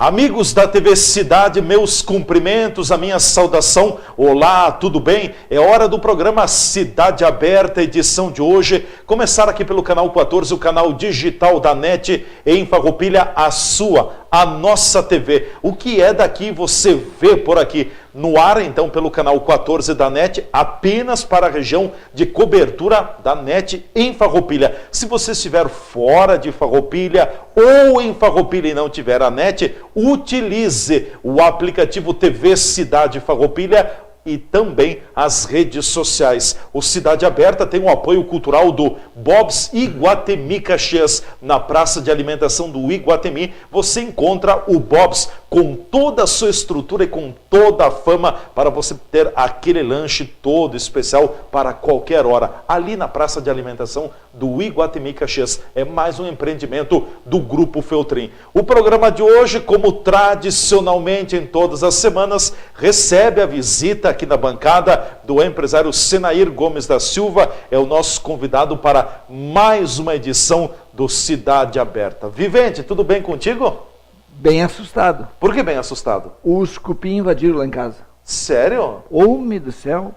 Amigos da TV Cidade, meus cumprimentos, a minha saudação. Olá, tudo bem? É hora do programa Cidade Aberta, edição de hoje. Começar aqui pelo canal 14, o canal digital da NET em Farroupilha, a nossa TV. O que é daqui você vê por aqui. No ar, então, pelo canal 14 da NET, apenas para a região de cobertura da NET em Farroupilha. Se você estiver fora de Farroupilha ou em Farroupilha e não tiver a NET, utilize o aplicativo TV Cidade Farroupilha e também as redes sociais. O Cidade Aberta tem o apoio cultural do Bob's Iguatemi Caxias. Na praça de alimentação do Iguatemi, você encontra o Bob's com toda a sua estrutura e com toda a fama para você ter aquele lanche todo especial para qualquer hora. Ali na praça de alimentação do Iguatemi Caxias. É mais um empreendimento do Grupo Feltrin. O programa de hoje, como tradicionalmente em todas as semanas, recebe a visita aqui na bancada do empresário Senair Gomes da Silva. É o nosso convidado para mais uma edição do Cidade Aberta. Vivente, tudo bem contigo? Bem assustado. Por que bem assustado? Os cupim invadiram lá em casa. Sério? Homem do céu.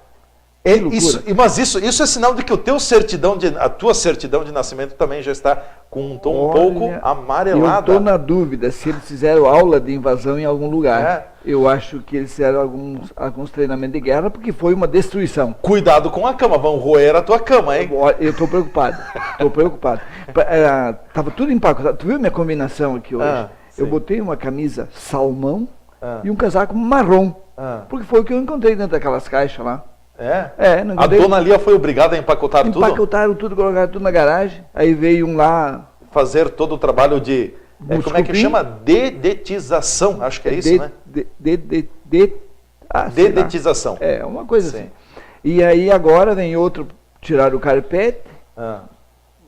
Mas isso é sinal de que a tua certidão de nascimento também já está com um tom um pouco amarelado. Eu estou na dúvida se eles fizeram aula de invasão em algum lugar. Eu acho que eles fizeram alguns treinamentos de guerra, porque foi uma destruição. Cuidado com a cama, vão roer a tua cama, hein? Eu estou preocupado, Estava tudo empacotado. Tu viu minha combinação aqui hoje? Eu botei uma camisa salmão e um casaco marrom, porque foi o que eu encontrei dentro daquelas caixas lá. A dona Lia foi obrigada a empacotar tudo? Empacotaram tudo, colocaram tudo na garagem. Aí veio um lá... fazer todo o trabalho de... como é que chama? Dedetização, acho que é isso, né? Dedetização. Uma coisa assim. E aí agora vem outro tirar o carpete,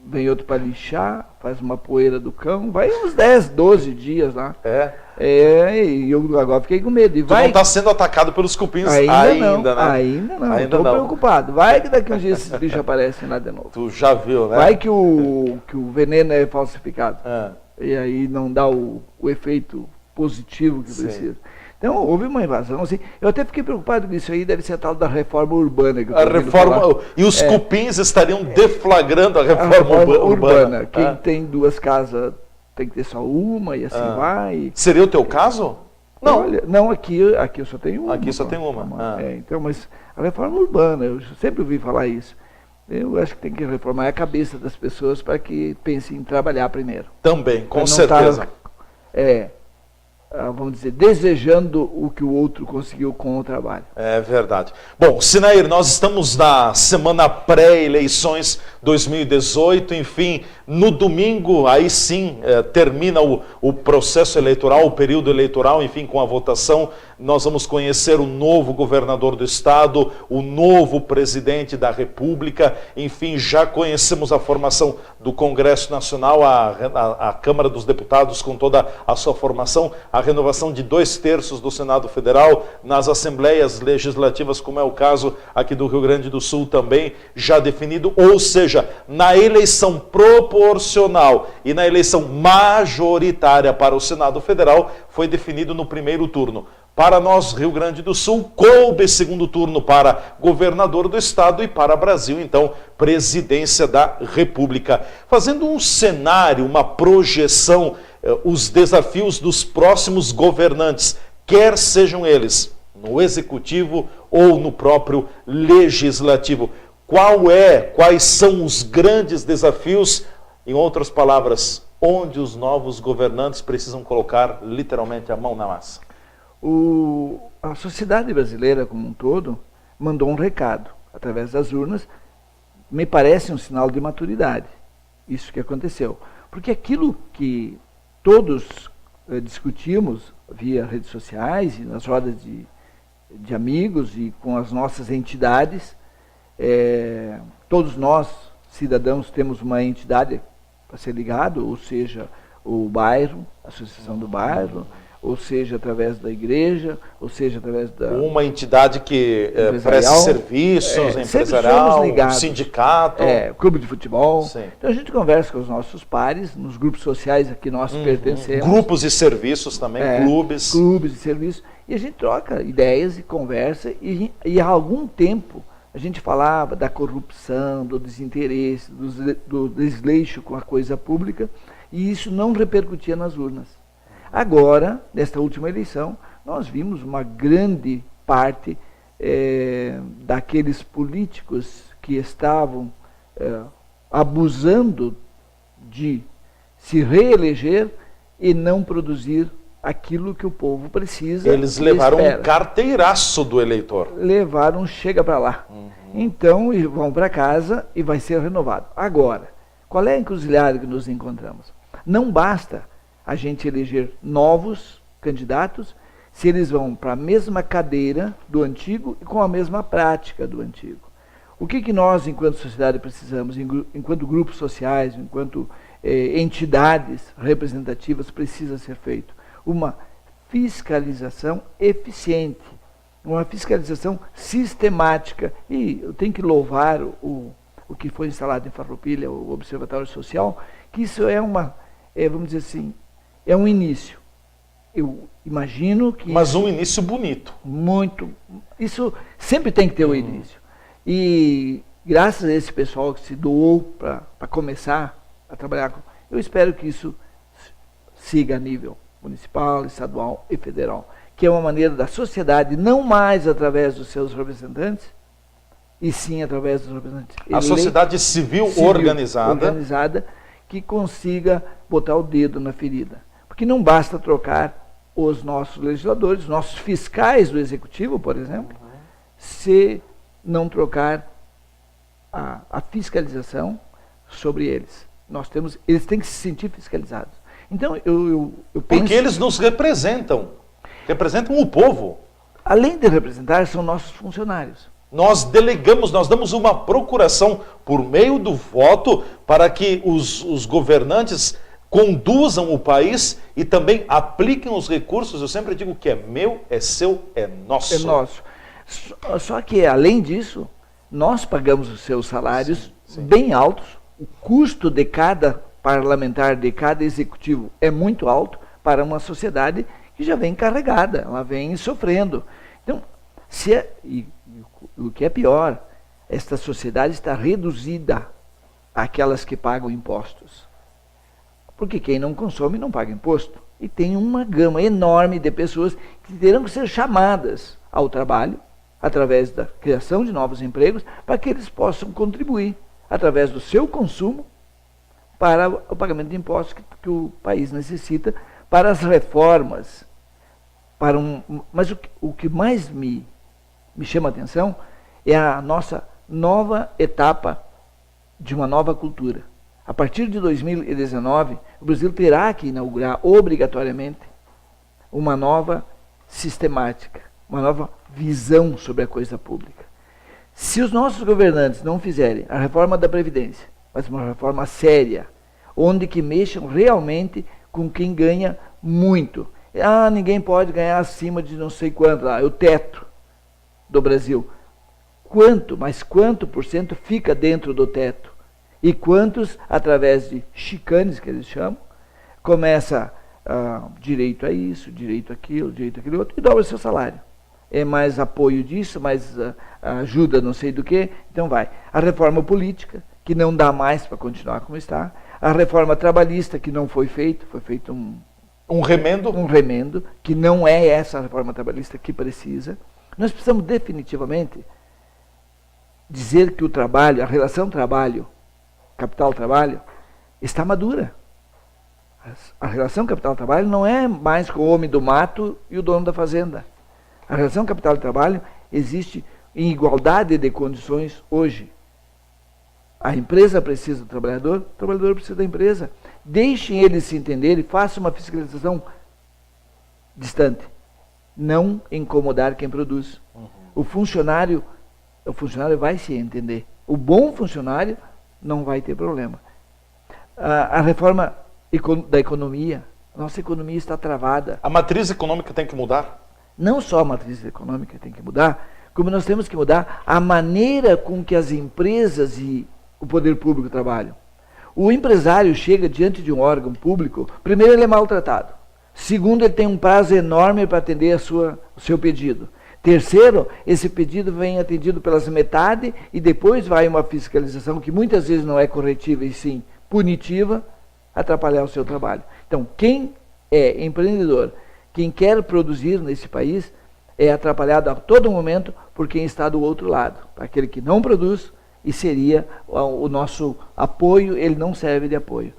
vem outro para lixar, faz uma poeira do cão, vai uns 10, 12 dias lá. E eu agora fiquei com medo. E tu não está sendo atacado pelos cupins ainda, né? Ainda não, estou preocupado. Vai que daqui uns dias esses bichos aparecem lá de novo. Tu já viu, né? Vai que o veneno é falsificado. E aí não dá o efeito positivo que precisa. Então, houve uma invasão, assim. Eu até fiquei preocupado com isso aí, deve ser a tal da reforma urbana. E os cupins estariam deflagrando a reforma urbana. Quem tem duas casas tem que ter só uma e assim vai. Seria o teu caso? Não. Olha, não, aqui eu só tenho uma. Aqui só tem uma. Então, mas a reforma urbana, eu sempre ouvi falar isso. Eu acho que tem que reformar a cabeça das pessoas para que pensem em trabalhar primeiro. Também, com certeza. Vamos dizer, desejando o que o outro conseguiu com o trabalho. É verdade. Bom, Senair, nós estamos na semana pré-eleições 2018, enfim, no domingo, aí sim, termina o processo eleitoral, o período eleitoral, enfim, com a votação. Nós vamos conhecer o novo governador do estado, o novo presidente da República, enfim, já conhecemos a formação do Congresso Nacional, a Câmara dos Deputados com toda a sua formação, a renovação de 2/3 do Senado Federal, nas Assembleias Legislativas, como é o caso aqui do Rio Grande do Sul também, já definido, ou seja, na eleição proporcional e na eleição majoritária para o Senado Federal, foi definido no primeiro turno. Para nós, Rio Grande do Sul, coube segundo turno para governador do estado e para Brasil, então, presidência da República. Fazendo um cenário, uma projeção, os desafios dos próximos governantes, quer sejam eles no executivo ou no próprio legislativo. Quais são os grandes desafios? Em outras palavras, onde os novos governantes precisam colocar literalmente a mão na massa? A sociedade brasileira como um todo mandou um recado através das urnas, me parece um sinal de maturidade, isso que aconteceu. Porque aquilo que todos discutimos via redes sociais e nas rodas de amigos e com as nossas entidades, todos nós, cidadãos, temos uma entidade para ser ligado, ou seja, o bairro, a associação do bairro, ou seja através da igreja, ou seja através da... Uma entidade que presta serviços, empresarial, sindicato. Clube de futebol. Sim. Então a gente conversa com os nossos pares, nos grupos sociais a que nós pertencemos. Grupos e serviços também, clubes. Clubes e serviços. E a gente troca ideias e conversa, e há algum tempo a gente falava da corrupção, do desinteresse, do desleixo com a coisa pública, e isso não repercutia nas urnas. Agora, nesta última eleição, nós vimos uma grande parte daqueles políticos que estavam abusando de se reeleger e não produzir aquilo que o povo precisa. Eles levaram um carteiraço do eleitor. Levaram, chega para lá. Então, vão para casa e vai ser renovado. Agora, qual é a encruzilhada que nos encontramos? Não basta a gente eleger novos candidatos se eles vão para a mesma cadeira do antigo e com a mesma prática do antigo. O que nós, enquanto sociedade, precisamos, enquanto grupos sociais, enquanto entidades representativas, precisa ser feito? Uma fiscalização eficiente, uma fiscalização sistemática. E eu tenho que louvar o que foi instalado em Farroupilha, o Observatório Social, que isso é vamos dizer assim, é um início. Eu imagino que... Mas um início bonito. Muito. Isso sempre tem que ter um início. E graças a esse pessoal que se doou para começar a trabalhar, eu espero que isso siga a nível municipal, estadual e federal, que é uma maneira da sociedade, não mais através dos seus representantes, e sim através dos representantes a sociedade civil organizada, que consiga botar o dedo na ferida. Porque não basta trocar os nossos legisladores, nossos fiscais do executivo, por exemplo, se não trocar a fiscalização sobre eles. Eles têm que se sentir fiscalizados. Então, eu penso... Porque eles nos representam o povo. Além de representar, são nossos funcionários. Nós delegamos, nós damos uma procuração por meio do voto para que os governantes conduzam o país e também apliquem os recursos. Eu sempre digo que é meu, é seu, é nosso. É nosso. Só que, além disso, nós pagamos os seus salários bem altos. O custo de cada parlamentar, de cada executivo é muito alto para uma sociedade que já vem carregada, ela vem sofrendo. Então, o que é pior, esta sociedade está reduzida àquelas que pagam impostos. Porque quem não consome não paga imposto. E tem uma gama enorme de pessoas que terão que ser chamadas ao trabalho, através da criação de novos empregos, para que eles possam contribuir, através do seu consumo, para o pagamento de impostos que o país necessita, para as reformas. Mas o que mais me chama a atenção é a nossa nova etapa de uma nova cultura. A partir de 2019, o Brasil terá que inaugurar obrigatoriamente uma nova sistemática, uma nova visão sobre a coisa pública. Se os nossos governantes não fizerem a reforma da Previdência, mas uma reforma séria, onde que mexam realmente com quem ganha muito. Ninguém pode ganhar acima de não sei quanto, é o teto do Brasil. Quanto por cento fica dentro do teto? E quantos, através de chicanes, que eles chamam, começa direito a isso, direito àquilo outro, e dobra seu salário. É mais apoio disso, mais ajuda não sei do que, então vai. A reforma política, que não dá mais para continuar como está. A reforma trabalhista, que não foi feito, foi feito um remendo. Um remendo, que não é essa reforma trabalhista que precisa. Nós precisamos definitivamente dizer que o trabalho, a relação trabalho, capital-trabalho, está madura. A relação capital-trabalho não é mais com o homem do mato e o dono da fazenda. A relação capital-trabalho existe em igualdade de condições hoje. A empresa precisa do trabalhador, o trabalhador precisa da empresa. Deixem eles se entender e façam uma fiscalização distante. Não incomodar quem produz. O funcionário vai se entender. O bom funcionário não vai ter problema. A reforma da economia, Nossa economia está travada. A matriz econômica tem que mudar? Não só a matriz econômica tem que mudar, como nós temos que mudar a maneira com que as empresas e o poder público trabalham. O empresário chega diante de um órgão público, primeiro ele é maltratado. Segundo, ele tem um prazo enorme para atender o seu pedido. Terceiro, esse pedido vem atendido pelas metade e depois vai uma fiscalização que muitas vezes não é corretiva e sim punitiva, atrapalhar o seu trabalho. Então, quem é empreendedor, quem quer produzir nesse país, é atrapalhado a todo momento por quem está do outro lado. Para aquele que não produz, e seria o nosso apoio, ele não serve de apoio.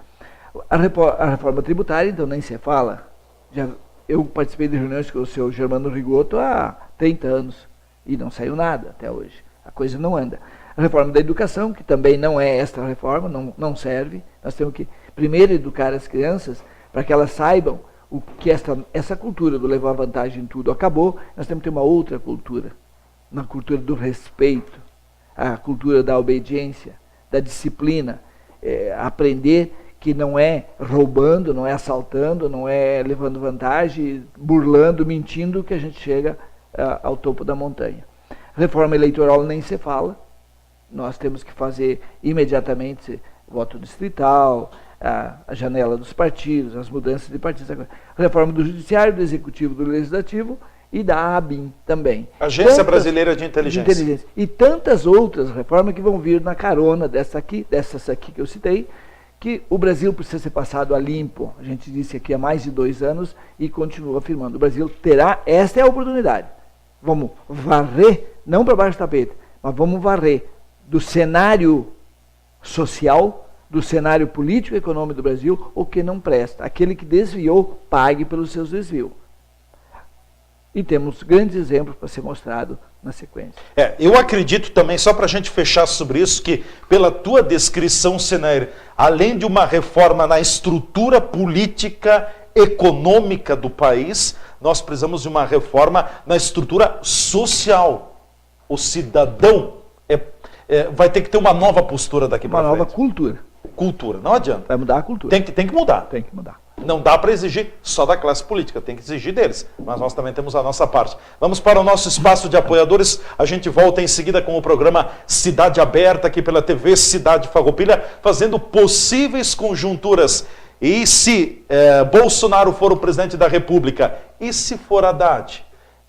A reforma tributária, então, nem se fala. Eu participei de reuniões com o senhor Germano Rigoto há 30 anos e não saiu nada até hoje. A coisa não anda. A reforma da educação, que também não é esta reforma, não serve. Nós temos que primeiro educar as crianças para que elas saibam o que essa cultura do levar vantagem em tudo acabou. Nós temos que ter uma outra cultura, uma cultura do respeito, a cultura da obediência, da disciplina, aprender que não é roubando, não é assaltando, não é levando vantagem, burlando, mentindo, que a gente chega ao topo da montanha. Reforma eleitoral nem se fala, nós temos que fazer imediatamente voto distrital, a janela dos partidos, as mudanças de partidos, reforma do judiciário, do executivo, do legislativo e da ABIN também. Agência Brasileira de Inteligência. E tantas outras reformas que vão vir na carona dessas aqui que eu citei, que o Brasil precisa ser passado a limpo. A gente disse aqui há mais de 2 anos e continua afirmando. O Brasil terá, esta é a oportunidade. Vamos varrer, não para baixo do tapete, mas vamos varrer do cenário social, do cenário político e econômico do Brasil, o que não presta. Aquele que desviou, pague pelos seus desvios. E temos grandes exemplos para ser mostrado na sequência. Eu acredito também, só para a gente fechar sobre isso, que pela tua descrição, Senair, além de uma reforma na estrutura política, econômica do país, nós precisamos de uma reforma na estrutura social. O cidadão vai ter que ter uma nova postura daqui para frente. Uma nova cultura. Cultura, não adianta. Vai mudar a cultura. Tem que mudar. Tem que mudar. Não dá para exigir só da classe política, tem que exigir deles, mas nós também temos a nossa parte. Vamos para o nosso espaço de apoiadores, a gente volta em seguida com o programa Cidade Aberta, aqui pela TV Cidade Farroupilha, fazendo possíveis conjunturas. E se Bolsonaro for o presidente da República, e se for Haddad?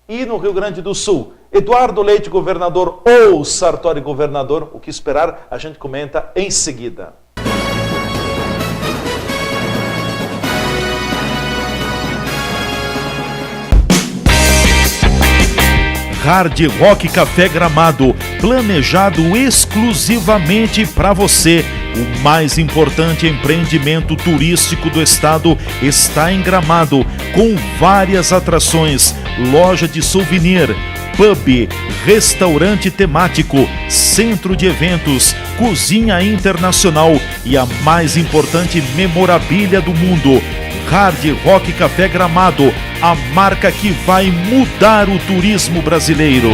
E no Rio Grande do Sul, Eduardo Leite governador ou Sartori governador, o que esperar, a gente comenta em seguida. Hard Rock Café Gramado, planejado exclusivamente para você. O mais importante empreendimento turístico do estado está em Gramado, com várias atrações, loja de souvenir, pub, restaurante temático, centro de eventos, cozinha internacional e a mais importante memorabilia do mundo. Hard Rock Café Gramado, a marca que vai mudar o turismo brasileiro.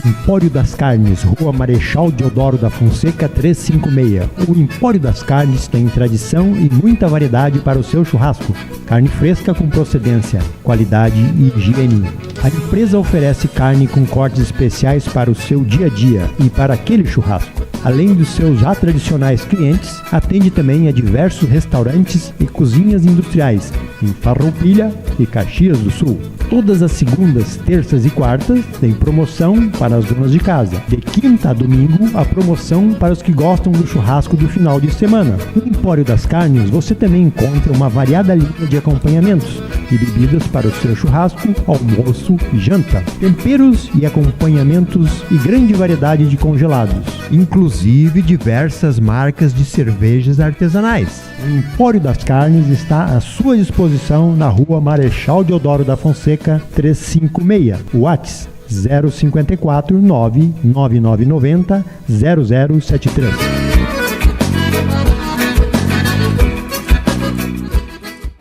Empório das Carnes, Rua Marechal Deodoro da Fonseca 356. O Empório das Carnes tem tradição e muita variedade para o seu churrasco. Carne fresca com procedência, qualidade e higiene. A empresa oferece carne com cortes especiais para o seu dia a dia e para aquele churrasco. Além dos seus já tradicionais clientes, atende também a diversos restaurantes e cozinhas industriais em Farroupilha e Caxias do Sul. Todas as segundas, terças e quartas tem promoção para as donas de casa. De quinta a domingo, a promoção para os que gostam do churrasco do final de semana. No Empório das Carnes, você também encontra uma variada linha de acompanhamentos e bebidas para o seu churrasco, almoço e janta. Temperos e acompanhamentos e grande variedade de congelados, inclusive diversas marcas de cervejas artesanais. O Empório das Carnes está à sua disposição na Rua Marechal Deodoro da Fonseca 356. WhatsApp 054 99990 0073.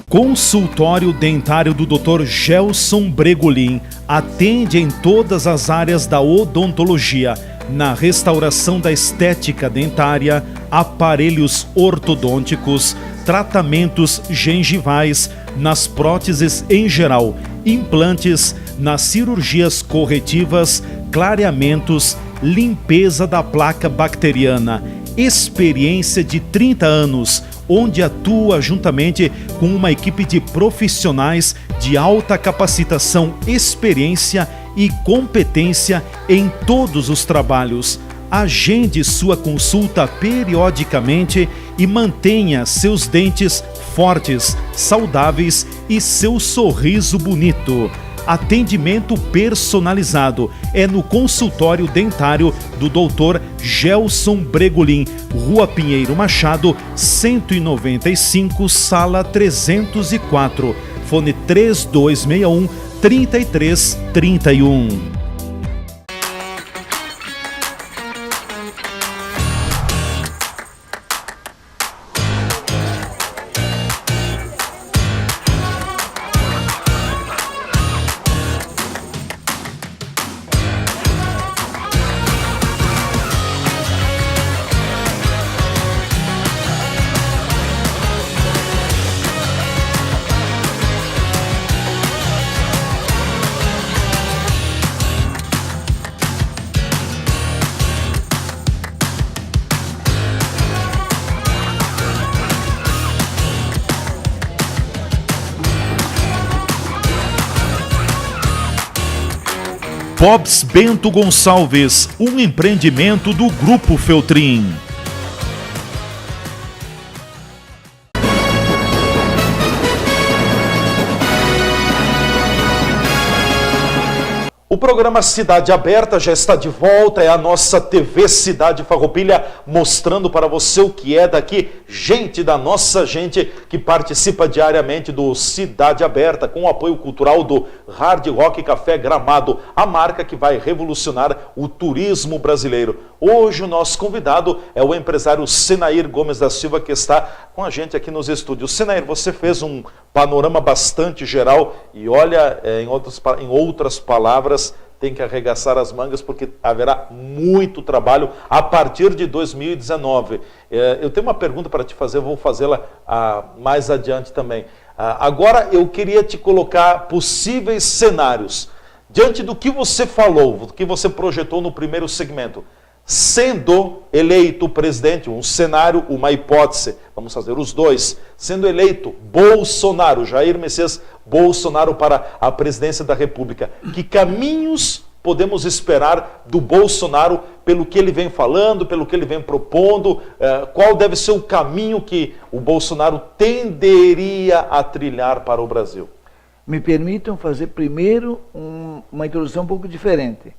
Consultório dentário do Dr. Gelson Bregolin atende em todas as áreas da odontologia. na restauração da estética dentária, aparelhos ortodônticos, tratamentos gengivais, nas próteses em geral, implantes, nas cirurgias corretivas, clareamentos, limpeza da placa bacteriana. Experiência de 30 anos, onde atua juntamente com uma equipe de profissionais de alta capacitação, experiência e competência em todos os trabalhos. Agende sua consulta periodicamente e mantenha seus dentes fortes, saudáveis e seu sorriso bonito. Atendimento personalizado é no consultório dentário do Dr. Gelson Bregolin, Rua Pinheiro Machado, 195, sala 304, fone 3261-3331. Bob's Bento Gonçalves, um empreendimento do Grupo Feltrin. O programa Cidade Aberta já está de volta, é a nossa TV Cidade Farroupilha, mostrando para você o que é daqui, gente da nossa gente que participa diariamente do Cidade Aberta, com o apoio cultural do Hard Rock Café Gramado, a marca que vai revolucionar o turismo brasileiro. Hoje o nosso convidado é o empresário Senair Gomes da Silva, que está com a gente aqui nos estúdios. Senair, você fez um panorama bastante geral e olha, em outras palavras, tem que arregaçar as mangas porque haverá muito trabalho a partir de 2019. Eu tenho uma pergunta para te fazer, vou fazê-la mais adiante também. Agora eu queria te colocar possíveis cenários. Diante do que você falou, do que você projetou no primeiro segmento, sendo eleito presidente, um cenário, uma hipótese, vamos fazer os dois, sendo eleito Bolsonaro, Jair Messias Bolsonaro para a presidência da República, que caminhos podemos esperar do Bolsonaro pelo que ele vem falando, pelo que ele vem propondo, qual deve ser o caminho que o Bolsonaro tenderia a trilhar para o Brasil? Me permitam fazer primeiro uma introdução um pouco diferente.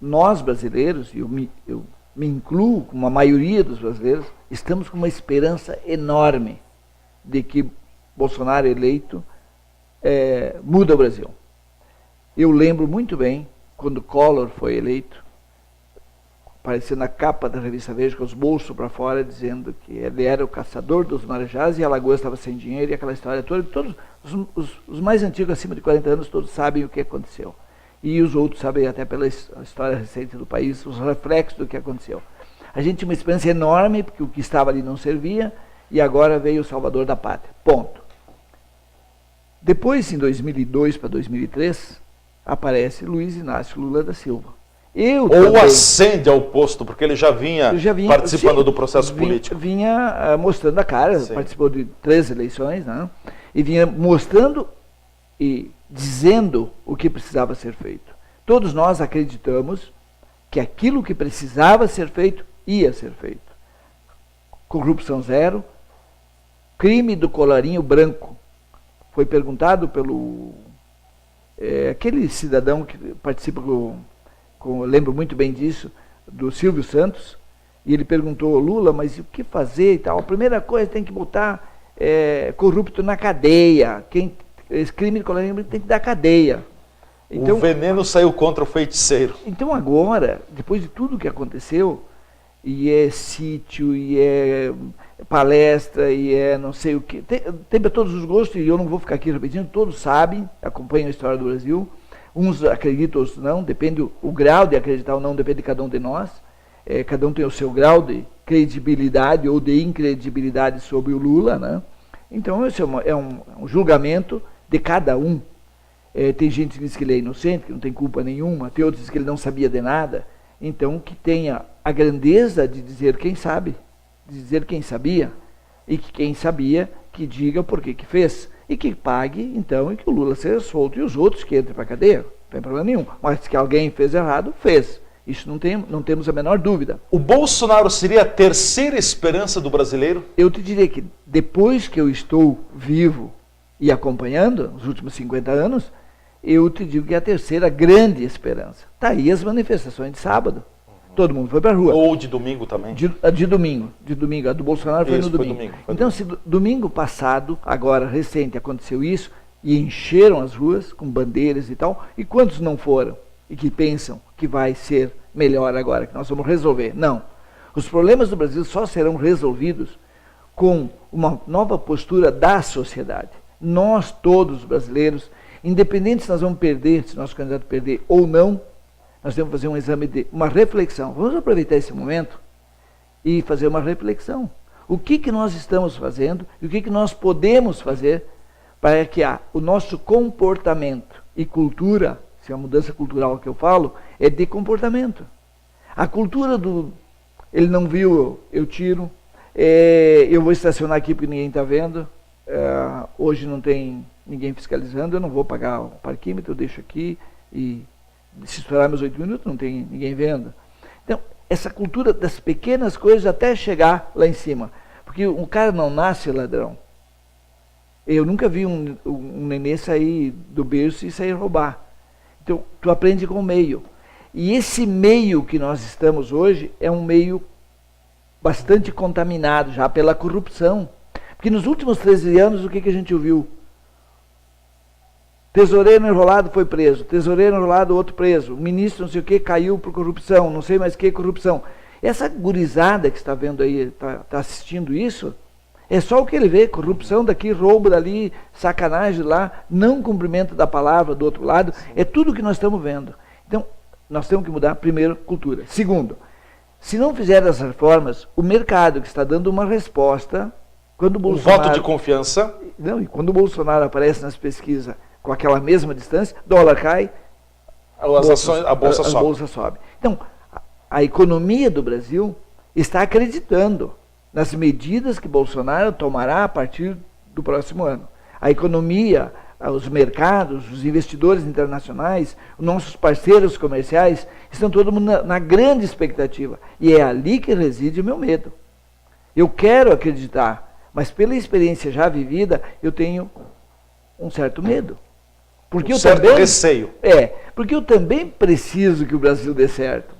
Nós brasileiros, eu me incluo como a maioria dos brasileiros, estamos com uma esperança enorme de que Bolsonaro eleito muda o Brasil. Eu lembro muito bem quando Collor foi eleito, aparecendo na capa da revista Veja com os bolsos para fora, dizendo que ele era o caçador dos marajás e Alagoas estava sem dinheiro e aquela história toda. Todos os mais antigos, acima de 40 anos, todos sabem o que aconteceu. E os outros sabem até pela história recente do país, os reflexos do que aconteceu. A gente tinha uma esperança enorme, porque o que estava ali não servia, e agora veio o salvador da pátria. Ponto. Depois, em 2002 para 2003, aparece Luiz Inácio Lula da Silva. Ou ascende ao posto, porque ele já vinha participando do processo político. Vinha mostrando a cara, sim. Participou de 3 eleições, né? E vinha mostrando e dizendo o que precisava ser feito. Todos nós acreditamos que aquilo que precisava ser feito, ia ser feito. Corrupção zero, crime do colarinho branco. Foi perguntado pelo aquele cidadão que participa eu lembro muito bem disso, do Silvio Santos, e ele perguntou, Lula, mas o que fazer e tal? A primeira coisa, tem que botar corrupto na cadeia. Esse crime de colarinho branco tem que dar cadeia. Então, o veneno saiu contra o feiticeiro. Então agora, depois de tudo que aconteceu, e é sítio, e é palestra, e é não sei o que, tem para todos os gostos, e eu não vou ficar aqui repetindo, todos sabem, acompanham a história do Brasil, Uns acreditam, outros não, depende, o grau de acreditar ou não depende de cada um de nós. Cada um tem o seu grau de credibilidade ou de incredibilidade sobre o Lula, né? Então, esse é um julgamento de cada um. Tem gente que diz que ele é inocente, que não tem culpa nenhuma, tem outros que dizem que ele não sabia de nada. Então, que tenha a grandeza de dizer quem sabe, de dizer quem sabia, e que quem sabia, que diga por que fez, e que pague, então, e que o Lula seja solto, e os outros que entrem para a cadeia, não tem problema nenhum. Mas que alguém fez errado, fez. Isso não temos a menor dúvida. O Bolsonaro seria a terceira esperança do brasileiro? Eu te diria que depois que eu estou vivo e acompanhando, nos últimos 50 anos, eu te digo que é a terceira grande esperança. Está aí as manifestações de sábado. Todo mundo foi para a rua. Ou de domingo também? De domingo. A do Bolsonaro foi no domingo. Foi então, se domingo passado, agora recente, aconteceu isso, e encheram as ruas com bandeiras e tal, e quantos não foram? E que pensam que vai ser melhor agora, que nós vamos resolver. Não. Os problemas do Brasil só serão resolvidos com uma nova postura da sociedade. Nós, todos os brasileiros, independente se nós vamos perder, se nosso candidato perder ou não, nós temos que fazer um exame de uma reflexão. Vamos aproveitar esse momento e fazer uma reflexão. O que nós estamos fazendo e o que nós podemos fazer para que o nosso comportamento e cultura, se é a mudança cultural que eu falo, é de comportamento. A cultura do ele não viu, eu tiro, eu vou estacionar aqui porque ninguém está vendo, hoje não tem ninguém fiscalizando, eu não vou pagar o parquímetro, eu deixo aqui e se esperar meus 8 minutos não tem ninguém vendo. Então, essa cultura das pequenas coisas até chegar lá em cima. Porque um cara não nasce ladrão. Eu nunca vi um nenê sair do berço e sair roubar. Então, tu aprende com o meio. E esse meio que nós estamos hoje é um meio bastante contaminado já pela corrupção. Porque nos últimos 13 anos, o que a gente ouviu? Tesoureiro enrolado foi preso, tesoureiro enrolado outro preso, o ministro não sei o que caiu por corrupção, não sei mais que corrupção. Essa gurizada que está vendo aí, está assistindo isso, é só o que ele vê, corrupção daqui, roubo dali, sacanagem lá, não cumprimento da palavra do outro lado, é tudo que nós estamos vendo. Então, nós temos que mudar, primeiro, cultura. Segundo, se não fizer as reformas, o mercado que está dando uma resposta, quando o Bolsonaro... voto de confiança. Não, e quando o Bolsonaro aparece nas pesquisas com aquela mesma distância, dólar cai, a bolsa sobe. Então, a economia do Brasil está acreditando nas medidas que Bolsonaro tomará a partir do próximo ano. A economia, os mercados, os investidores internacionais, os nossos parceiros comerciais, estão todo mundo na grande expectativa. E é ali que reside o meu medo. Eu quero acreditar, mas pela experiência já vivida, eu tenho um certo medo. Porque Receio. Porque eu também preciso que o Brasil dê certo.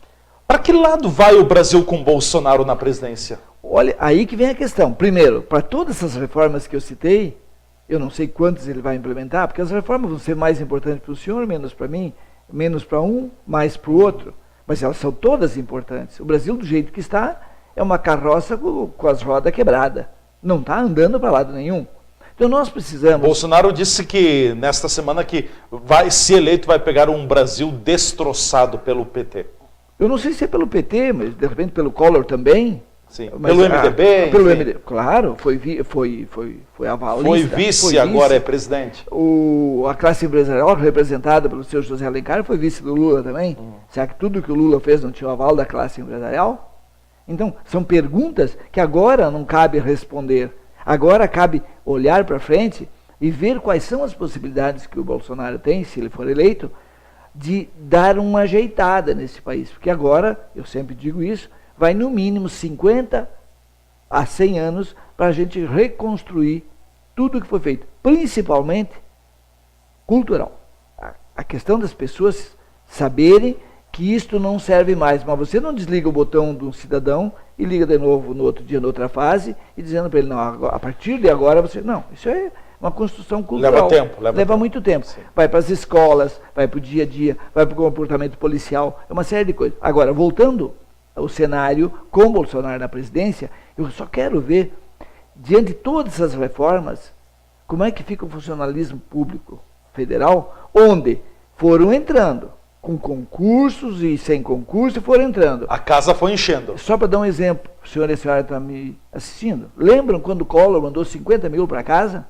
Para que lado vai o Brasil com Bolsonaro na presidência? Olha, aí que vem a questão. Primeiro, para todas essas reformas que eu citei, eu não sei quantas ele vai implementar, porque as reformas vão ser mais importantes para o senhor, menos para mim, menos para um, mais para o outro. Mas elas são todas importantes. O Brasil, do jeito que está, é uma carroça com as rodas quebradas. Não está andando para lado nenhum. Então nós precisamos... Bolsonaro disse que nesta semana que se eleito vai pegar um Brasil destroçado pelo PT. Eu não sei se é pelo PT, mas de repente pelo Collor também. Sim, mas, pelo MDB? Pelo MDB, claro, foi avalista. Foi vice, agora é presidente. A classe empresarial, representada pelo senhor José Alencar, foi vice do Lula também. Será que tudo que o Lula fez não tinha o aval da classe empresarial? Então, são perguntas que agora não cabe responder. Agora cabe olhar para frente e ver quais são as possibilidades que o Bolsonaro tem, se ele for eleito, de dar uma ajeitada nesse país. Porque agora, eu sempre digo isso, vai no mínimo 50 a 100 anos para a gente reconstruir tudo o que foi feito, principalmente cultural. A questão das pessoas saberem que isto não serve mais, mas você não desliga o botão do cidadão e liga de novo no outro dia, noutra fase, e dizendo para ele, não, a partir de agora você... Não, isso é uma construção cultural. Leva muito tempo. Sim. Vai para as escolas, vai para o dia a dia, vai para o comportamento policial, é uma série de coisas. Agora, voltando ao cenário com Bolsonaro na presidência, eu só quero ver, diante de todas essas reformas, como é que fica o funcionalismo público federal, onde foram entrando, com concursos e sem concurso, foram entrando. A casa foi enchendo. Só para dar um exemplo, o senhor e a senhora estão me assistindo. Lembram quando o Collor mandou 50 mil para casa?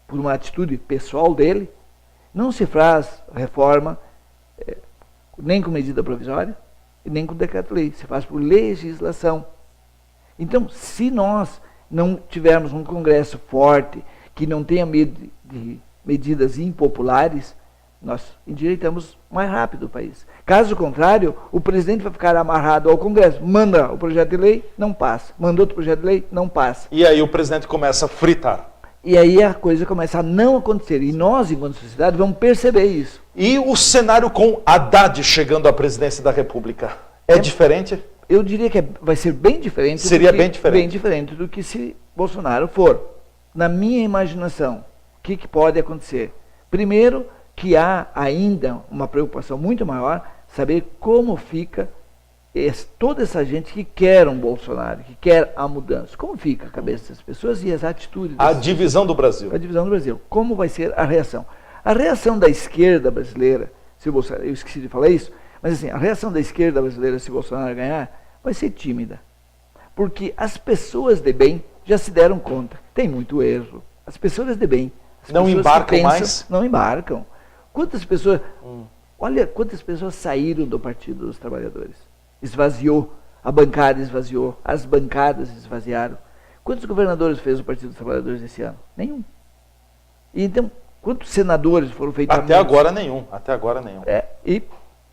Por uma atitude pessoal dele? Não se faz reforma nem com medida provisória e nem com decreto-lei. Se faz por legislação. Então, se nós não tivermos um Congresso forte, que não tenha medo de medidas impopulares, nós endireitamos mais rápido o país. Caso contrário, o presidente vai ficar amarrado ao Congresso. Manda o projeto de lei, não passa. Mandou outro projeto de lei, não passa. E aí o presidente começa a fritar. E aí a coisa começa a não acontecer. E nós, enquanto sociedade, vamos perceber isso. E o cenário com Haddad chegando à presidência da República é diferente? Eu diria que vai ser bem diferente. Seria bem diferente. Bem diferente do que se Bolsonaro for. Na minha imaginação, o que pode acontecer? Primeiro, que há ainda uma preocupação muito maior, saber como fica toda essa gente que quer um Bolsonaro, que quer a mudança. Como fica a cabeça dessas pessoas e as atitudes A divisão do Brasil. A divisão do Brasil. Como vai ser a reação? A reação da esquerda brasileira, se o Bolsonaro, eu esqueci de falar isso, mas assim, a reação da esquerda brasileira, se o Bolsonaro ganhar, vai ser tímida. Porque as pessoas de bem já se deram conta. Tem muito erro. As pessoas de bem. Não embarcam mais? Não embarcam. Quantas pessoas... Olha quantas pessoas saíram do Partido dos Trabalhadores. Esvaziou. A bancada esvaziou. As bancadas esvaziaram. Quantos governadores fez o Partido dos Trabalhadores esse ano? Nenhum. E então, quantos senadores foram feitos? Até agora nenhum. Até agora nenhum. E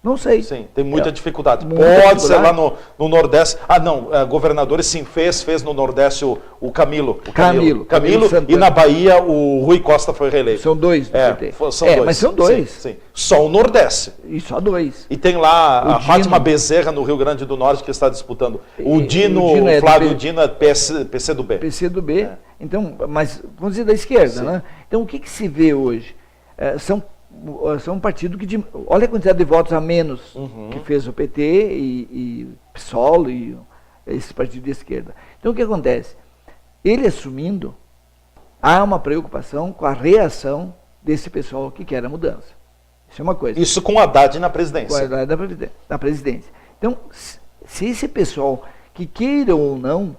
não sei. Sim, tem muita dificuldade. Muita Pode dificuldade. ser lá no Nordeste. Ah, não, governadores sim fez no Nordeste o Camilo. Camilo e na Bahia o Rui Costa foi reeleito. São dois do PT. São dois. Mas são dois. Sim. Só o Nordeste. E só dois. E tem lá a Dino. Fátima Bezerra no Rio Grande do Norte que está disputando. O Dino Flávio Dino é PC do B. PC do B. Então, mas vamos dizer da esquerda, né? Então o que se vê hoje? São um partido que... Olha a quantidade de votos a menos que fez o PT e PSOL e esse partido de esquerda. Então o que acontece? Ele assumindo, há uma preocupação com a reação desse pessoal que quer a mudança. Isso é uma coisa. Isso com Haddad na presidência. Com Haddad na presidência. Então, se esse pessoal que queira ou não,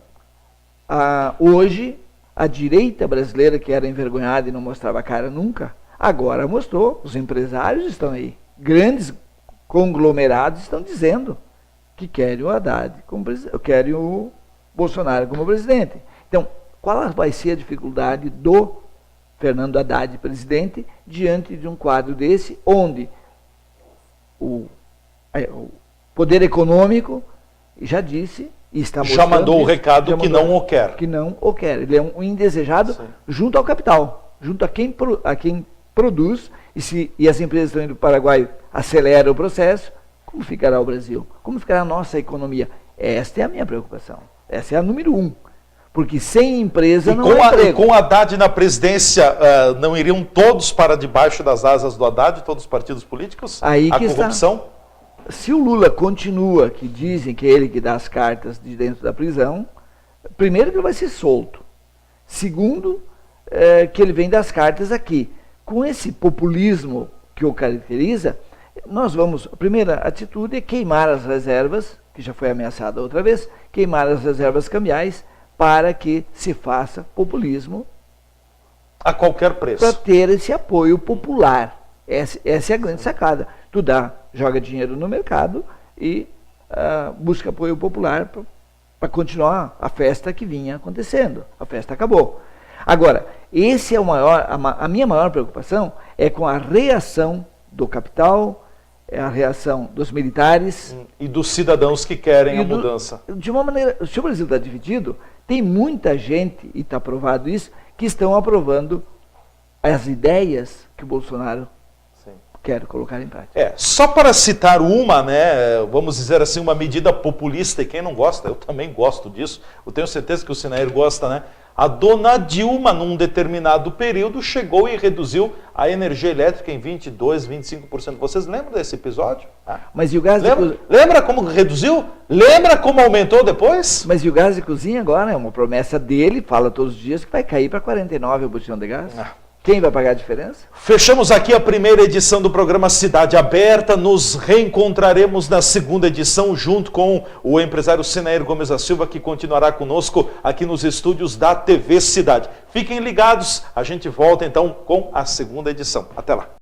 hoje a direita brasileira, que era envergonhada e não mostrava a cara nunca, agora mostrou, os empresários estão aí, grandes conglomerados estão dizendo que querem o Haddad como presidente, querem o Bolsonaro como presidente. Então, qual vai ser a dificuldade do Fernando Haddad presidente diante de um quadro desse, onde o poder econômico já disse e está mostrando, já mandou o recado que não o quer. Que não o quer. Ele é um indesejado junto ao capital, junto a quem produz, e as empresas estão indo para o Paraguai, acelera o processo, como ficará o Brasil? Como ficará a nossa economia? Esta é a minha preocupação. Essa é a número 1. Porque sem empresa não há emprego. E com Haddad na presidência, não iriam todos para debaixo das asas do Haddad, todos os partidos políticos? Aí a corrupção? Se o Lula continua, que dizem que é ele que dá as cartas de dentro da prisão, primeiro que ele vai ser solto. Segundo, que ele vem das cartas aqui. Com esse populismo que o caracteriza, a primeira atitude é queimar as reservas, que já foi ameaçada outra vez, queimar as reservas cambiais para que se faça populismo a qualquer preço. Para ter esse apoio popular. Essa é a grande sacada. Tu joga dinheiro no mercado e busca apoio popular para continuar a festa que vinha acontecendo. A festa acabou. Agora, esse é a minha maior preocupação é com a reação do capital, a reação dos militares. E dos cidadãos que querem a mudança. De uma maneira, se o Brasil está dividido, tem muita gente, e está provado isso, que estão aprovando as ideias que o Bolsonaro quer colocar em prática. Só para citar uma, vamos dizer assim, uma medida populista, e quem não gosta, eu também gosto disso, eu tenho certeza que o Sinair gosta, A dona Dilma, num determinado período, chegou e reduziu a energia elétrica em 22%, 25%. Vocês lembram desse episódio? Mas e o gás Lembra como reduziu? Lembra como aumentou depois? Mas e o gás de cozinha agora? É uma promessa dele, fala todos os dias, que vai cair para 49 o botijão de gás. Quem vai pagar a diferença? Fechamos aqui a primeira edição do programa Cidade Aberta. Nos reencontraremos na segunda edição junto com o empresário Sinair Gomes da Silva, que continuará conosco aqui nos estúdios da TV Cidade. Fiquem ligados, a gente volta então com a segunda edição. Até lá.